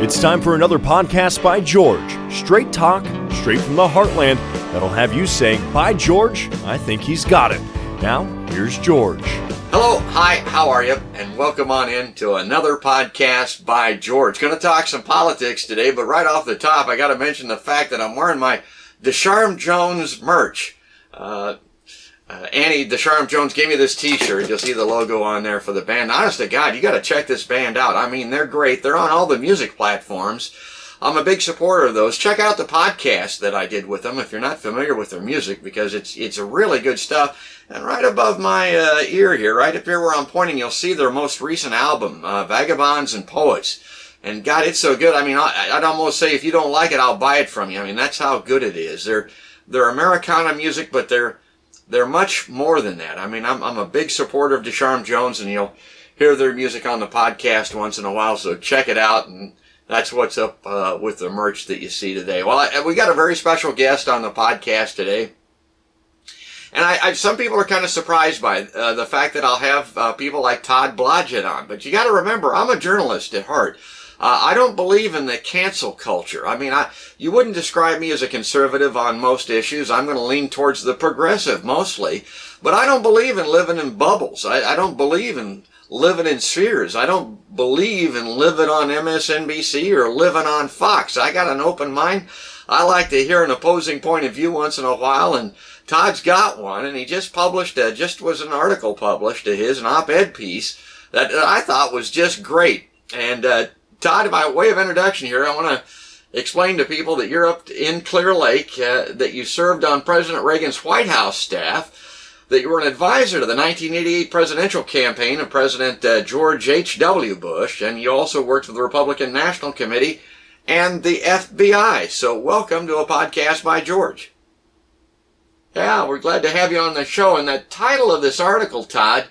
It's time for another podcast by George. Straight talk, straight from the heartland, that'll have you saying, "By George, I think he's got it." Now, here's George. Hello, hi, how are you? And welcome on in to another podcast by George. Going to talk some politics today, but right off the top, I got to mention the fact that I'm wearing my Desharm Jones merch. Annie Desharm Jones gave me this t-shirt. You'll see the logo on there for the band. Honest to God, you got to check this band out. I mean, they're great. They're on all the music platforms. I'm a big supporter of those. Check out the podcast that I did with them if you're not familiar with their music, because it's really good stuff. And right above my ear here, right up here where I'm pointing, you'll see their most recent album, Vagabonds and Poets. And God, it's so good. I mean, I'd almost say if you don't like it, I'll buy it from you. I mean, that's how good it is. They're Americana music, but they're much more than that. I mean, I'm a big supporter of Desharm Jones, and you'll hear their music on the podcast once in a while, so check it out. And that's what's up with the merch that you see today. Well, we got a very special guest on the podcast today. And some people are kind of surprised by the fact that I'll have people like Todd Blodgett on. But you got to remember, I'm a journalist at heart. I don't believe in the cancel culture. I mean, you wouldn't describe me as a conservative on most issues. I'm going to lean towards the progressive mostly. But I don't believe in living in bubbles. I don't believe in living in spheres. I don't believe in living on MSNBC or living on Fox. I got an open mind. I like to hear an opposing point of view once in a while, and Todd's got one, and he just published, was an article published of his, an op-ed piece that I thought was just great. And Todd, by way of introduction here, I want to explain to people that you're up in Clear Lake, that you served on President Reagan's White House staff, that you were an advisor to the 1988 presidential campaign of President George H.W. Bush, and you also worked for the Republican National Committee and the FBI. So welcome to a podcast by George. Yeah, we're glad to have you on the show. And the title of this article, Todd,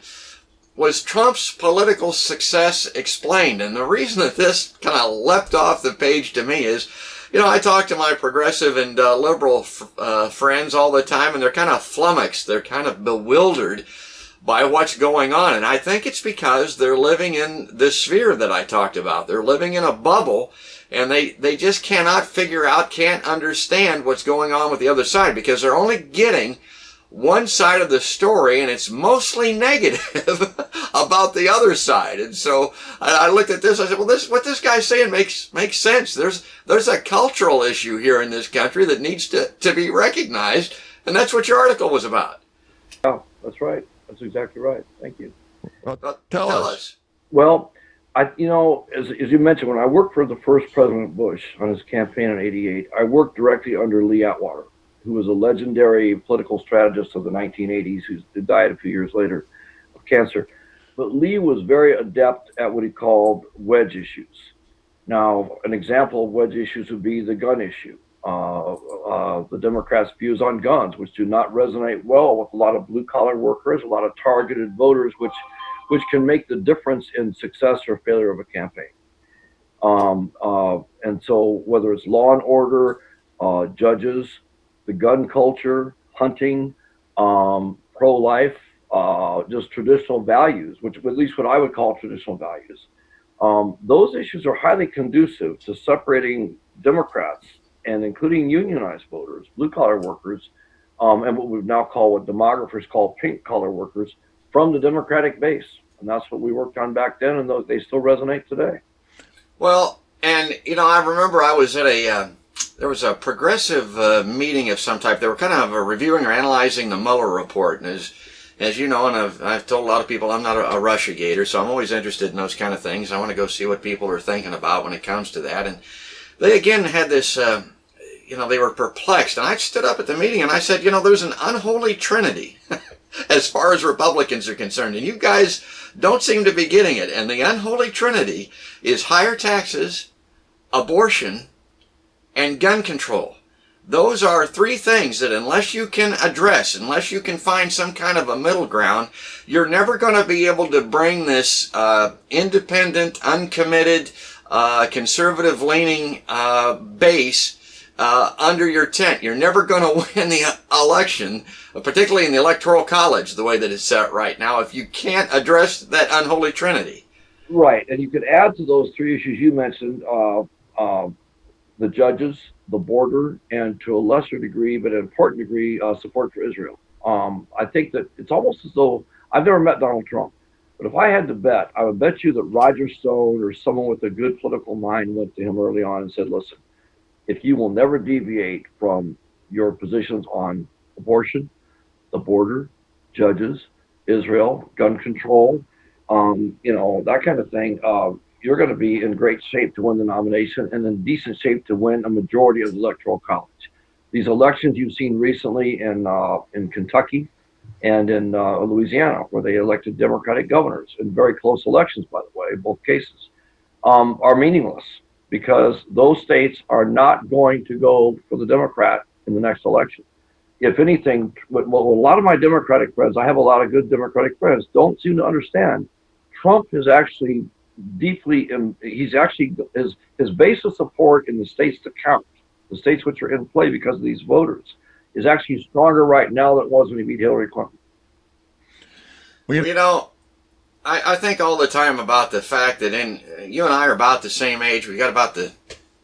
was Trump's Political Success Explained. And the reason that this kind of leapt off the page to me is, you know, I talk to my progressive and liberal friends all the time, and they're kind of flummoxed. They're kind of bewildered by what's going on. And I think it's because they're living in this sphere that I talked about. They're living in a bubble, and they just cannot figure out, can't understand what's going on with the other side, because they're only getting one side of the story, and it's mostly negative about the other side. And so I looked at this, I said, well, what this guy's saying makes sense. There's a cultural issue here in this country that needs to be recognized, and that's what your article was about. Oh, that's right. That's exactly right. Thank you. Well, tell us. Well, as you mentioned, when I worked for the first President Bush on his campaign in '88, I worked directly under Lee Atwater, who was a legendary political strategist of the 1980s, who died a few years later of cancer. But Lee was very adept at what he called wedge issues. Now, an example of wedge issues would be the gun issue. The Democrats' views on guns, which do not resonate well with a lot of blue-collar workers, a lot of targeted voters, which can make the difference in success or failure of a campaign. And so whether it's law and order, judges, the gun culture, hunting, pro-life, just traditional values, which at least what I would call traditional values. Those issues are highly conducive to separating Democrats, and including unionized voters, blue-collar workers, and what demographers call pink-collar workers, from the Democratic base. And that's what we worked on back then, and they still resonate today. Well, and, you know, I remember I was at there was a progressive meeting of some type. They were kind of reviewing or analyzing the Mueller report. And as you know, and I've told a lot of people, I'm not a Russiagator, so I'm always interested in those kind of things. I want to go see what people are thinking about when it comes to that. And they again had this, they were perplexed. And I stood up at the meeting and I said, there's an unholy Trinity as far as Republicans are concerned. And you guys don't seem to be getting it. And the unholy Trinity is higher taxes, abortion, and gun control. Those are three things that unless you can address, unless you can find some kind of a middle ground, you're never going to be able to bring this independent, uncommitted, conservative-leaning base under your tent. You're never going to win the election, particularly in the Electoral College, the way that it's set right now, if you can't address that unholy Trinity. Right, and you could add to those three issues you mentioned, the judges, the border, and to a lesser degree, but an important degree, support for Israel. I think that it's almost as though I've never met Donald Trump, but if I had to bet, I would bet you that Roger Stone or someone with a good political mind went to him early on and said, listen, if you will never deviate from your positions on abortion, the border, judges, Israel, gun control, that kind of thing, you're going to be in great shape to win the nomination and in decent shape to win a majority of the Electoral College. These elections you've seen recently in Kentucky and in Louisiana, where they elected Democratic governors in very close elections, by the way, in both cases, are meaningless because those states are not going to go for the Democrat in the next election. If anything, what a lot of my Democratic friends, I have a lot of good Democratic friends, don't seem to understand, Trump is actually his base of support in the states that count, the states which are in play because of these voters, is actually stronger right now than it was when he beat Hillary Clinton. I think all the time about the fact that you and I are about the same age. We got about the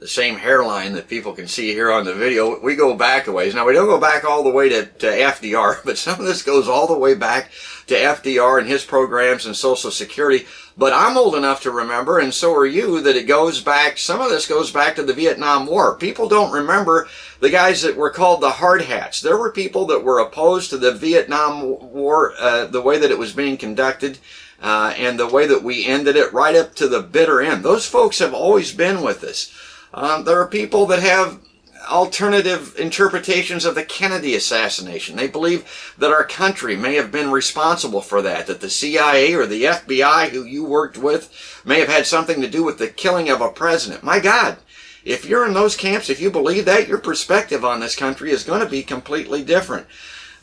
same hairline that people can see here on the video. We go back a ways. Now, we don't go back all the way to FDR, but some of this goes all the way back to FDR and his programs and Social Security. But I'm old enough to remember, and so are you, that some of this goes back to the Vietnam War. People don't remember the guys that were called the hard hats. There were people that were opposed to the Vietnam War, the way that it was being conducted, and the way that we ended it right up to the bitter end. Those folks have always been with us. There are people that have alternative interpretations of the Kennedy assassination. They believe that our country may have been responsible for that the CIA or the FBI, who you worked with, may have had something to do with the killing of a president. My God, if you're in those camps, if you believe that, your perspective on this country is going to be completely different.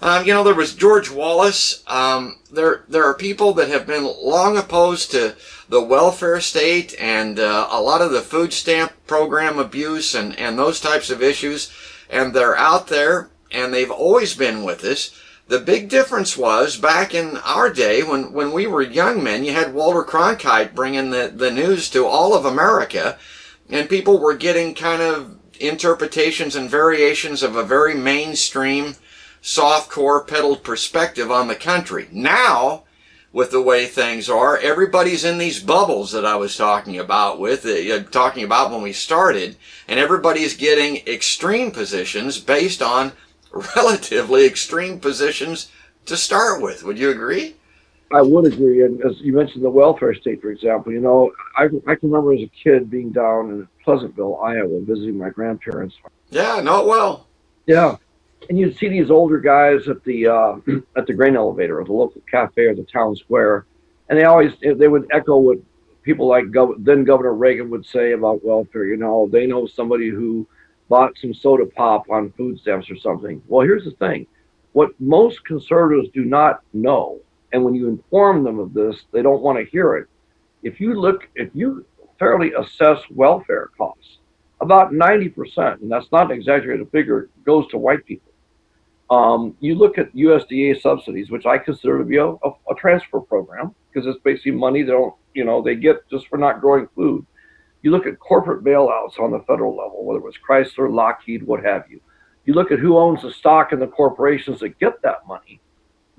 There was George Wallace. There are people that have been long opposed to the welfare state and a lot of the food stamp program abuse and those types of issues. And they're out there, and they've always been with us. The big difference was back in our day when we were young men, you had Walter Cronkite bringing the news to all of America, and people were getting kind of interpretations and variations of a very mainstream soft-core pedaled perspective on the country. Now, with the way things are, everybody's in these bubbles that I was talking about when we started, and everybody's getting extreme positions based on relatively extreme positions to start with. Would you agree? I would agree. And as you mentioned the welfare state, for example, I can remember as a kid being down in Pleasantville, Iowa, visiting my grandparents. Yeah, know it well. Yeah. And you'd see these older guys at the grain elevator or the local cafe or the town square, and they would echo what people like then Governor Reagan would say about welfare. They know somebody who bought some soda pop on food stamps or something. Well, here's the thing: what most conservatives do not know, and when you inform them of this, they don't want to hear it. If you fairly assess welfare costs, about 90%, and that's not an exaggerated figure, goes to white people. You look at USDA subsidies, which I consider to be a transfer program, because it's basically money they get just for not growing food. You look at corporate bailouts on the federal level, whether it was Chrysler, Lockheed, what have you. You look at who owns the stock in the corporations that get that money.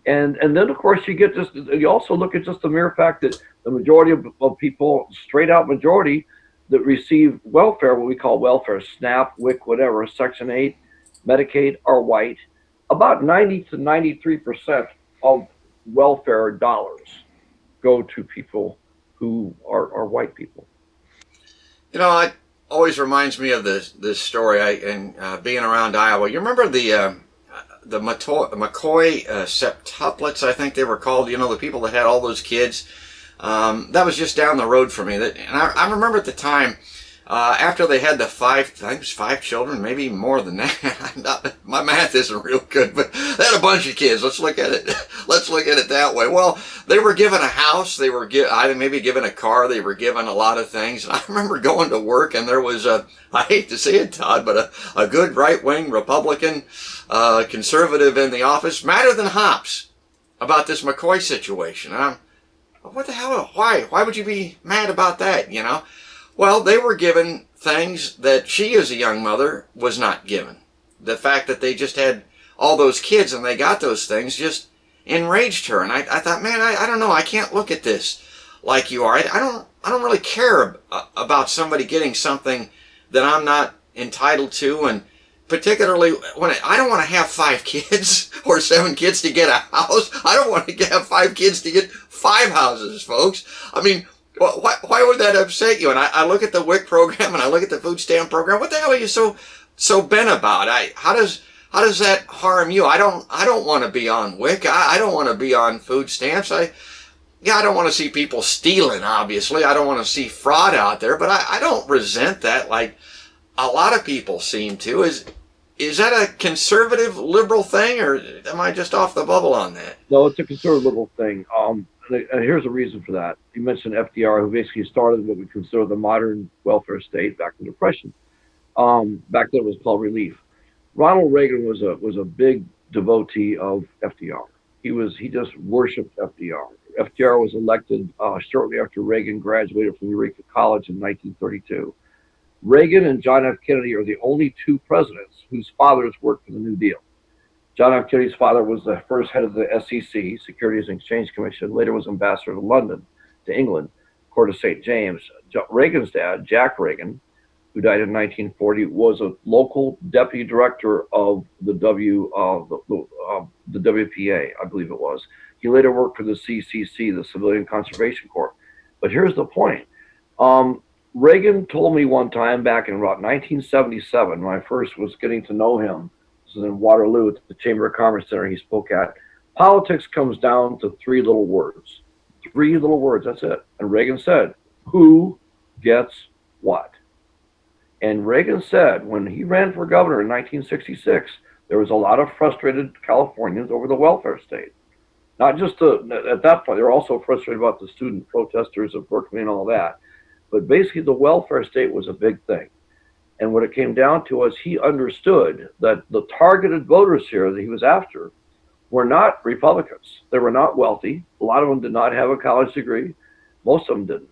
And then, of course, you also look at just the mere fact that the majority of people, straight out majority, that receive welfare, what we call welfare, SNAP, WIC, whatever, Section 8, Medicaid, are white. About 90 to 93% of welfare dollars go to people who are white people. It always reminds me of this story. Being around Iowa, you remember the McCoy septuplets, I think they were called. The people that had all those kids. That was just down the road for me. And I remember at the time, after they had I think it was 5 children, maybe more than that. My math isn't real good, but they had a bunch of kids. Let's look at it that way. Well, they were given a house. They were maybe given a car. They were given a lot of things. And I remember going to work, and there was I hate to say it, Todd, but a good right-wing Republican conservative in the office, madder than hops, about this McCoy situation. And what the hell? Why? Why would you be mad about that? Well, they were given things that she, as a young mother, was not given. The fact that they just had all those kids and they got those things just enraged her. And I thought, man, I don't know. I can't look at this like you are. I don't really care about somebody getting something that I'm not entitled to. And particularly when I don't want to have 5 kids or 7 kids to get a house. I don't want to have 5 kids to get 5 houses, folks. I mean, why would that upset you? And I look at the WIC program and I look at the food stamp program. What the hell are you so bent about? How does that harm you? I don't want to be on WIC. I don't want to be on food stamps. I don't want to see people stealing, obviously. I don't want to see fraud out there, but I don't resent that like a lot of people seem to. Is that a conservative liberal thing, or am I just off the bubble on that? No, it's a conservative liberal thing. And here's the reason for that. You mentioned FDR, who basically started what we consider the modern welfare state back in the Depression. Back then it was called Relief. Ronald Reagan was a big devotee of FDR. He just worshipped FDR. FDR was elected shortly after Reagan graduated from Eureka College in 1932. Reagan and John F. Kennedy are the only 2 presidents whose fathers worked for the New Deal. John F. Kennedy's father was the first head of the SEC, Securities and Exchange Commission, later was ambassador to London, to England, Court of St. James. Reagan's dad, Jack Reagan, who died in 1940, was a local deputy director of the WPA, I believe it was. He later worked for the CCC, the Civilian Conservation Corps. But here's the point. Reagan told me one time back in about 1977, when I first was getting to know him, this is in Waterloo at the Chamber of Commerce Center he spoke at, politics comes down to 3 little words. 3 little words, that's it. And Reagan said, who gets what? And Reagan said when he ran for governor in 1966, there was a lot of frustrated Californians over the welfare state. Not just at that point, they were also frustrated about the student protesters of Berkeley and all that. But basically the welfare state was a big thing. And what it came down to was he understood that the targeted voters here that he was after were not Republicans. They were not wealthy. A lot of them did not have a college degree. Most of them didn't.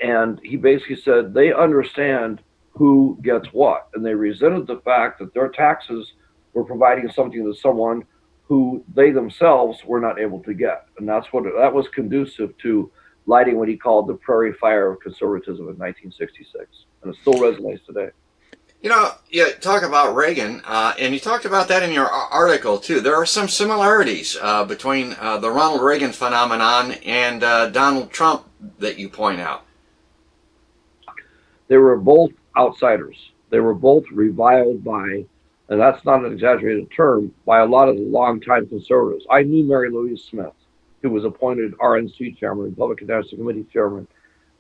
And he basically said they understand who gets what. And they resented the fact that their taxes were providing something to someone who they themselves were not able to get. And that was conducive to lighting what he called the prairie fire of conservatism in 1966. And it still resonates today. You know, you talk about Reagan, and you talked about that in your article, too. There are some similarities between the Ronald Reagan phenomenon and Donald Trump that you point out. They were both outsiders. They were both reviled by, and that's not an exaggerated term, by a lot of the longtime conservatives. I knew Mary Louise Smith, who was appointed RNC chairman, Republican National Committee chairman,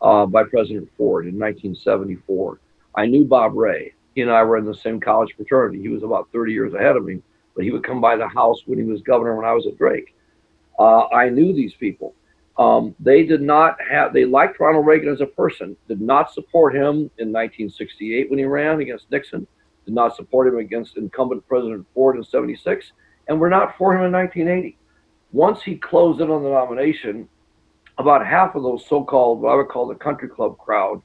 by President Ford in 1974. I knew Bob Ray. He and I were in the same college fraternity. He was about 30 years ahead of me, but he would come by the house when he was governor when I was at Drake. I knew these people. They liked Ronald Reagan as a person, did not support him in 1968 when he ran against Nixon, did not support him against incumbent President Ford in 76, and were not for him in 1980. Once he closed in on the nomination, about half of those so-called, what I would call the country club crowd,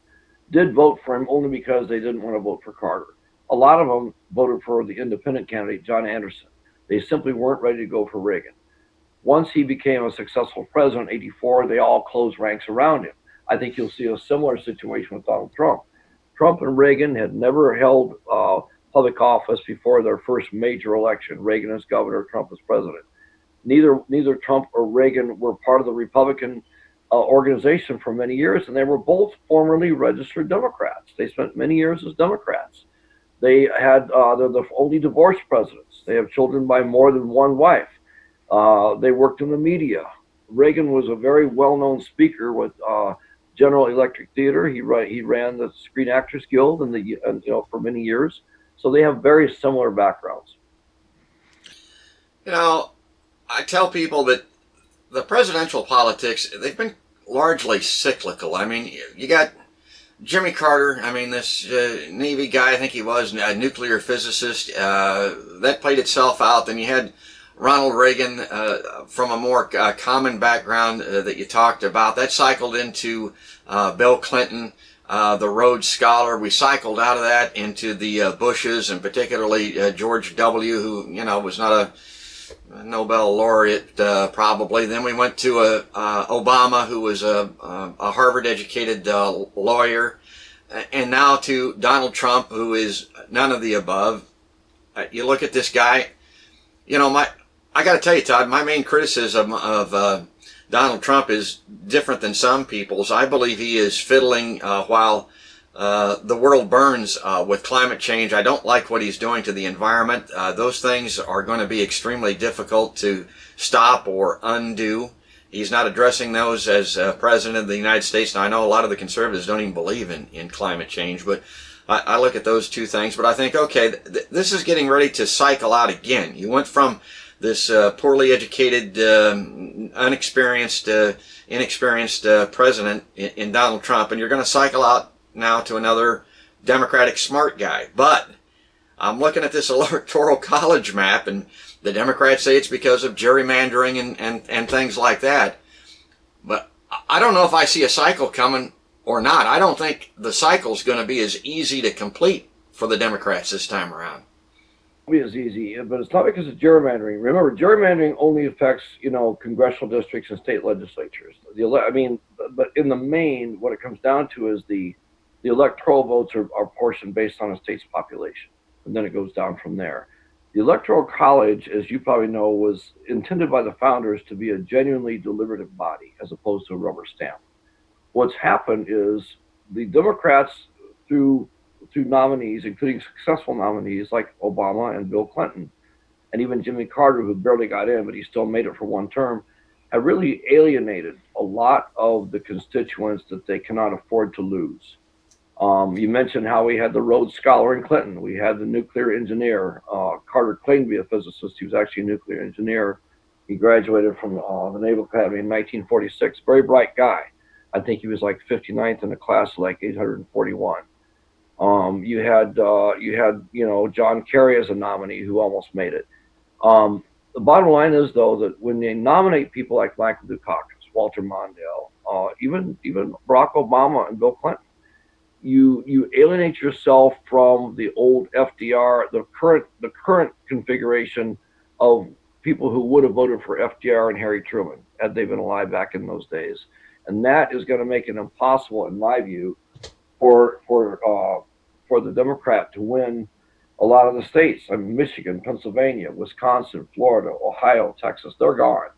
did vote for him only because they didn't want to vote for Carter. A lot of them voted for the independent candidate, John Anderson. They simply weren't ready to go for Reagan. Once he became a successful president in 84, they all closed ranks around him. I think you'll see a similar situation with Donald Trump. Trump and Reagan had never held public office before their first major election. Reagan as governor, Trump as president. Neither Trump or Reagan were part of the Republican organization for many years, and they were both formerly registered Democrats. They spent many years as Democrats. They're the only divorced presidents. They have children by more than one wife. They worked in the media. Reagan was a very well-known speaker with General Electric Theater. He ran the Screen Actors Guild for many years. So they have very similar backgrounds. You know, I tell people that the presidential politics, they've been largely cyclical. I mean, you got Jimmy Carter, this Navy guy, I think he was, a nuclear physicist, that played itself out. Then you had Ronald Reagan from a more common background that you talked about. That cycled into Bill Clinton. the Rhodes Scholar. We cycled out of that into the Bushes, and particularly George W., who, was not a Nobel laureate, probably. Then we went to Obama, who was a Harvard-educated lawyer, and now to Donald Trump, who is none of the above. You look at this guy, I got to tell you, Todd, my main criticism of Donald Trump is different than some people's. I believe he is fiddling while the world burns with climate change. I don't like what he's doing to the environment. Those things are going to be extremely difficult to stop or undo. He's not addressing those as President of the United States. Now, I know a lot of the conservatives don't even believe in climate change, but I look at those two things. But I think, okay, this is getting ready to cycle out again. You went from this poorly educated, inexperienced president in Donald Trump, and you're going to cycle out now to another Democratic smart guy. But I'm looking at this electoral college map, and the Democrats say it's because of gerrymandering and things like that. But I don't know if I see a cycle coming or not. I don't think the cycle's going to be as easy to complete for the Democrats this time around. Be as easy, but it's not because of gerrymandering. Remember, gerrymandering only affects, congressional districts and state legislatures. But in the main, what it comes down to is the electoral votes are portioned based on a state's population, and then it goes down from there. The Electoral College, as you probably know, was intended by the founders to be a genuinely deliberative body as opposed to a rubber stamp. What's happened is the Democrats, through nominees, including successful nominees like Obama and Bill Clinton, and even Jimmy Carter, who barely got in, but he still made it for one term, have really alienated a lot of the constituents that they cannot afford to lose. You mentioned how we had the Rhodes Scholar in Clinton. We had the nuclear engineer. Carter claimed to be a physicist. He was actually a nuclear engineer. He graduated from the Naval Academy in 1946. Very bright guy. I think he was like 59th in a class like 841. You had John Kerry as a nominee who almost made it. The bottom line is, though, that when they nominate people like Michael Dukakis, Walter Mondale, even Barack Obama and Bill Clinton, you alienate yourself from the old FDR, the current configuration of people who would have voted for FDR and Harry Truman had they been alive back in those days, and that is going to make it impossible, in my view, for the Democrat to win a lot of the states. Michigan, Pennsylvania, Wisconsin, Florida, Ohio, Texas, they're gone.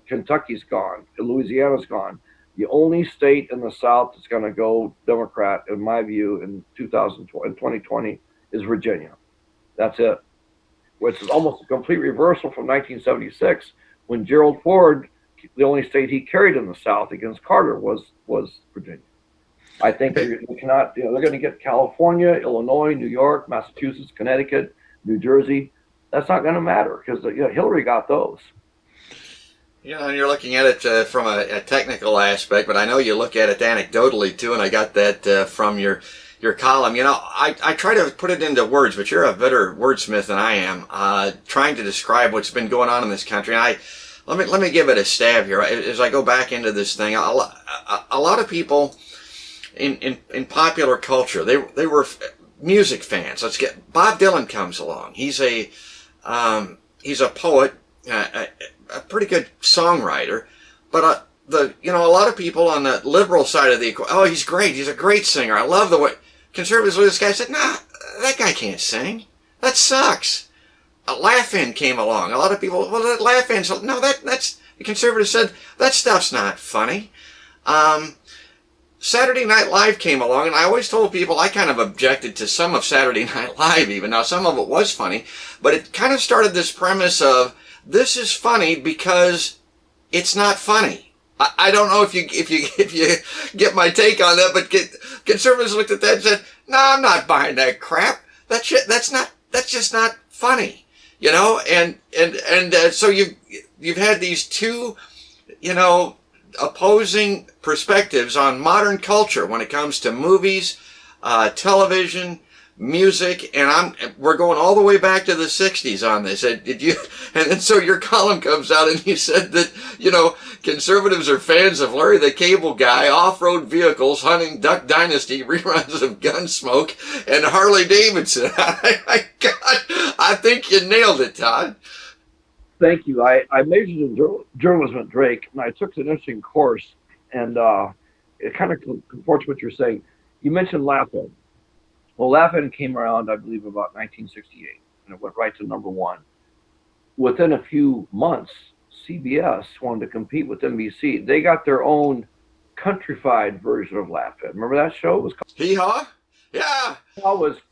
Kentucky's gone. Louisiana's gone. The only state in the South that's going to go Democrat, in my view, in 2020 is Virginia. That's it. Which is almost a complete reversal from 1976, when Gerald Ford, the only state he carried in the South against Carter was Virginia. I think you cannot. They're going to get California, Illinois, New York, Massachusetts, Connecticut, New Jersey. That's not going to matter because Hillary got those. And you're looking at it from a technical aspect, but I know you look at it anecdotally too, and I got that from your column. I try to put it into words, but you're a better wordsmith than I am, trying to describe what's been going on in this country. And let me give it a stab here as I go back into this thing. A lot of people in popular culture, they were music fans. Let's get Bob Dylan comes along. He's a poet, a pretty good songwriter, but a lot of people on the liberal side of the equation, oh, he's great. He's a great singer. I love the way conservatives look at this guy. Said, nah, that guy can't sing. That sucks. A Laugh-In came along. A lot of people, well, that Laugh-In, no, that's the conservatives said that stuff's not funny. Saturday Night Live came along, and I always told people I kind of objected to some of Saturday Night Live even. Now, some of it was funny, but it kind of started this premise of this is funny because it's not funny. I don't know if you get my take on that, but conservatives looked at that and said, "No, I'm not buying that crap. That's just not funny." So you've had these two, opposing perspectives on modern culture when it comes to movies, television, music, and we're going all the way back to the 60s on this. Did you? And then so your column comes out and you said that, conservatives are fans of Larry the Cable Guy, off-road vehicles, hunting, Duck Dynasty, reruns of Gunsmoke, and Harley Davidson. I think you nailed it, Todd. Thank you. I majored in journalism at Drake, and I took an interesting course, and it kind of comports what you're saying. You mentioned Laugh-In. Well, Laugh-In came around, I believe, about 1968, and it went right to number one. Within a few months, CBS wanted to compete with NBC. They got their own countrified version of Laugh-In. Remember that show? It was called Hee-Haw? Yeah.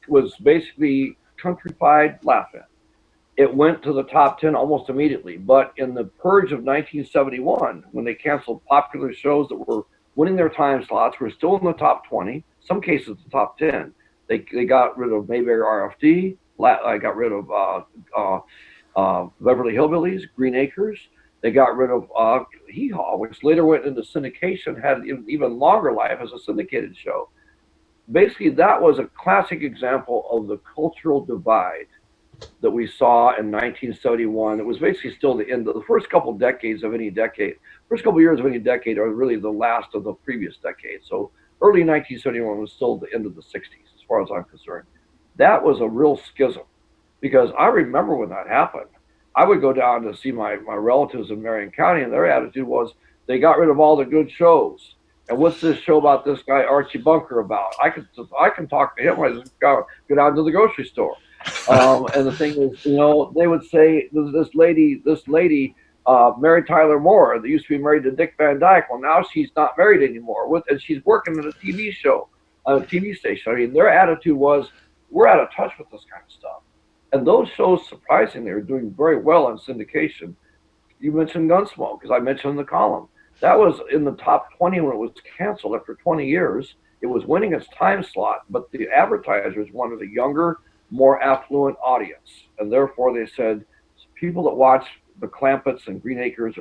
Was basically countrified Laugh-In. It went to the top 10 almost immediately. But in the purge of 1971, when they canceled popular shows that were winning their time slots, were still in the top 20, some cases the top 10. They got rid of Mayberry RFD. I got rid of Beverly Hillbillies, Green Acres. They got rid of Hee-Haw, which later went into syndication, had an even longer life as a syndicated show. Basically, that was a classic example of the cultural divide that we saw in 1971. It was basically still the end of the first couple decades of any decade. First couple years of any decade are really the last of the previous decade. So early 1971 was still the end of the 60s, as far as I'm concerned. That was a real schism, because I remember when that happened. I would go down to see my relatives in Marion County, and their attitude was they got rid of all the good shows. And what's this show about this guy Archie Bunker about? I can talk to him. I just go down to the grocery store. And the thing is, they would say this lady, married Tyler Moore, that used to be married to Dick Van Dyke. Well, now she's not married anymore, and she's working at a TV show, on a TV station. I mean, their attitude was, we're out of touch with this kind of stuff. And those shows, surprisingly, are doing very well on syndication. You mentioned Gunsmoke, because I mentioned in the column. That was in the top 20 when it was canceled after 20 years. It was winning its time slot, but the advertisers wanted a younger, more affluent audience. And therefore they said, people that watch the Clampetts and Green Acres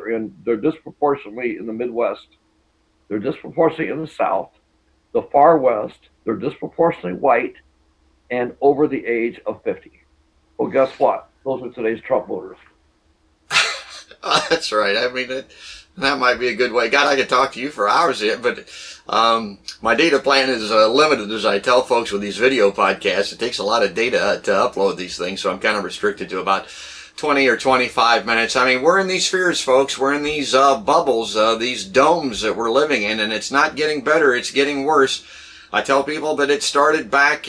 they're disproportionately in the Midwest. They're disproportionately in the South. The far West, they're disproportionately white and over the age of 50. Well, guess what? Those are today's Trump voters. Oh, that's right. I mean, that might be a good way. God, I could talk to you for hours yet, but my data plan is limited, as I tell folks with these video podcasts. It takes a lot of data to upload these things, so I'm kind of restricted to about 20 or 25 minutes. I mean, we're in these spheres, folks. We're in these bubbles, these domes that we're living in, and it's not getting better. It's getting worse. I tell people that it started back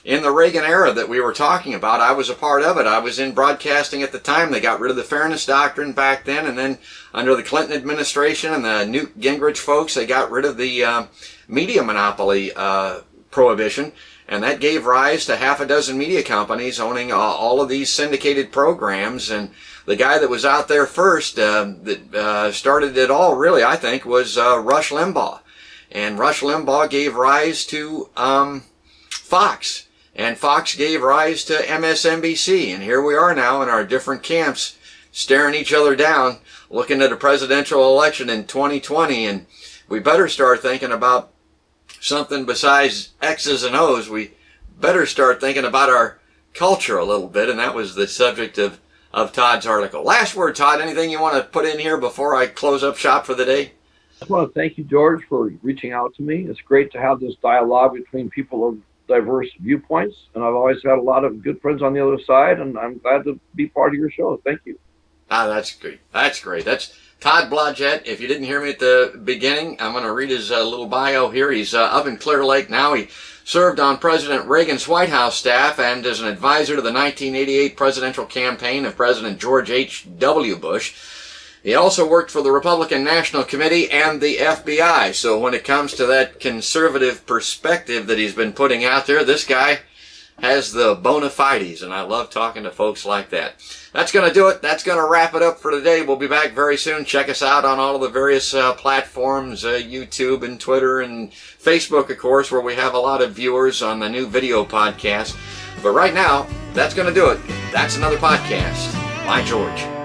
in the Reagan era that we were talking about. I was a part of it. I was in broadcasting at the time. They got rid of the Fairness Doctrine back then, and then under the Clinton administration and the Newt Gingrich folks, they got rid of the media monopoly prohibition, and that gave rise to half a dozen media companies owning all of these syndicated programs. And the guy that was out there first that started it all, really, I think, was Rush Limbaugh. And Rush Limbaugh gave rise to Fox. And Fox gave rise to MSNBC. And here we are now in our different camps, staring each other down, looking at a presidential election in 2020. And we better start thinking about something besides X's and O's. We better start thinking about our culture a little bit. And that was the subject of Todd's article. Last word, Todd, anything you want to put in here before I close up shop for the day? I want to thank you, George, for reaching out to me. It's great to have this dialogue between people of diverse viewpoints, and I've always had a lot of good friends on the other side, and I'm glad to be part of your show. Thank you. That's great. That's great. That's Todd Blodgett. If you didn't hear me at the beginning, I'm going to read his little bio here. He's up in Clear Lake now. He served on President Reagan's White House staff and as an advisor to the 1988 presidential campaign of President George H.W. Bush. He also worked for the Republican National Committee and the FBI. So when it comes to that conservative perspective that he's been putting out there, this guy has the bona fides, and I love talking to folks like that. That's going to do it. That's going to wrap it up for today. We'll be back very soon. Check us out on all of the various platforms, YouTube and Twitter and Facebook, of course, where we have a lot of viewers on the new video podcast. But right now, that's going to do it. That's another podcast. By George.